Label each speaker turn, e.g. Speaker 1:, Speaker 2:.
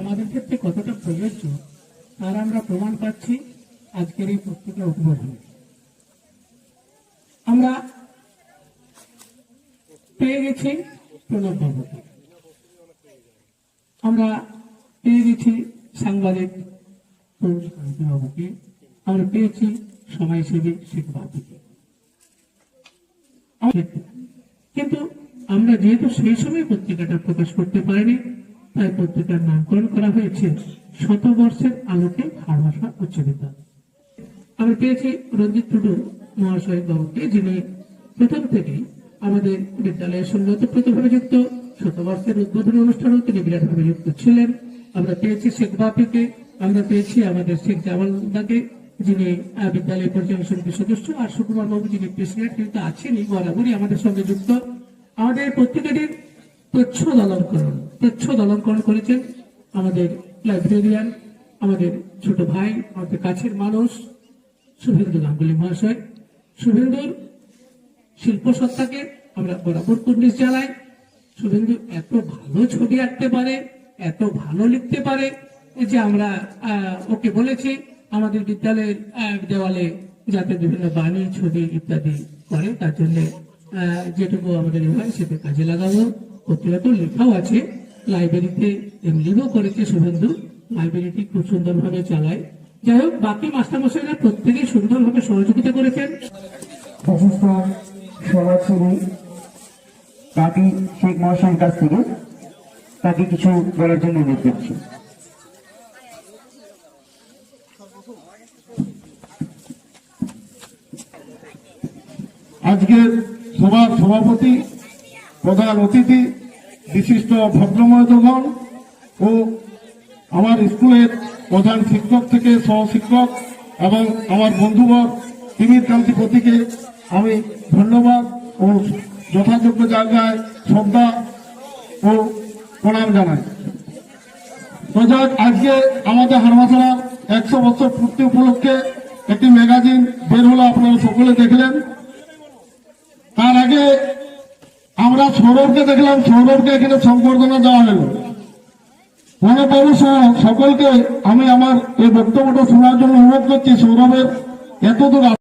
Speaker 1: আমাদের ক্ষেত্রে কতটা প্রযোজ্য তার আমরা প্রমাণ পাচ্ছি আজকের এই পত্রিকা উদ্বোধনে। আমরা পেয়ে গেছি প্রণব বাবুকে, আমরা পেয়ে গেছি সাংবাদিক বাবুকে, আমরা পেয়েছি সমাজসেবী শেখ বাবুকে। কিন্তু আমরা যেহেতু সেই সময় পত্রিকাটা প্রকাশ করতে পারিনি, তাই পত্রিকার নামকরণ করা হয়েছে শতবর্ষের আলোকে ভালোবাসা উচ্চ বিদ্যালয়। আমরা পেয়েছি রঞ্জিত টুডু মহাশয় বাবুকে, যিনি প্রথম থেকেই আমাদের বিদ্যালয়ের সঙ্গে ওতপ্রোতভাবে যুক্ত। শতবর্ষের উদ্বোধনী অনুষ্ঠানেও তিনি বিরাটভাবে যুক্ত ছিলেন। আমরা পেয়েছি শেখ বাপিকে, আমরা পেয়েছি আমাদের শেখ জামালদাকে, যিনি বিদ্যালয় পরিচালনা সমিতির সদস্য, আর সুকুমার বাবু যিনি প্রেসিডেন্ট, কিন্তু আছেনই বরাবরই আমাদের সঙ্গে যুক্ত। আমাদের পত্রিকাটির প্রচ্ছদ অলঙ্করণ করেছেন আমাদের লাইব্রেরিয়ান, আমাদের ছোট ভাই, আমাদের কাছের মানুষ শুভেন্দু গাঙ্গুলি মহাশয়। শুভেন্দুর শিল্প সত্তাকে আমরা বরাবর কুর্নিশ জানাই। শুভেন্দু এত ভালো ছবি আঁকতে পারে, এত ভালো লিখতে পারে যে আমরা ওকে বলেছি আমাদের বিদ্যালয়ের দেওয়ালে যাতে বিভিন্ন বাণী, ছবি ইত্যাদি করে, তার জন্য যেটুকু আমাদের হয় সেটা কাজে লাগাবো। পত্রিকা তো লেখাও আছে, লাইব্রেরিতে এমলিও করেছে শুভেন্দু, লাইব্রেরিটি খুব সুন্দরভাবে চালায়। যাই হোক, বাকি মাস্টারমশাইরা প্রত্যেকেই সুন্দরভাবে সহযোগিতা করেছেন।
Speaker 2: বিশিষ্ট সমাজসেবী কাকি শেখ মহাশয়ের কাছ থেকে তাকে কিছু বলার জন্য অনুরোধ করছি।
Speaker 3: আজকের সভার সভাপতি, প্রধান অতিথি, বিশিষ্ট ভদ্রমহোদয়গণ ও আমার স্কুলের প্রধান শিক্ষক থেকে সহশিক্ষক এবং আমার বন্ধুবর তিমির কান্তি প্রতীকে আমি ধন্যবাদ ও যথাযোগ্য জায়গায় শ্রদ্ধা ও প্রণাম জানাই। তো যাক, আজকে আমাদের হারমাছড়ার 100 বছর পূর্তি উপলক্ষে একটি ম্যাগাজিন বের হলো, আপনারা সকলে দেখলেন। তার আগে আমরা সৌরভকে দেখলাম, সৌরভকে এখানে সংবর্ধনা দেওয়া হলো। প্রণববাবু সহ সকলকে আমি আমার এই বক্তব্যটা শোনার জন্য অনুরোধ করছি। সৌরভের এতদূর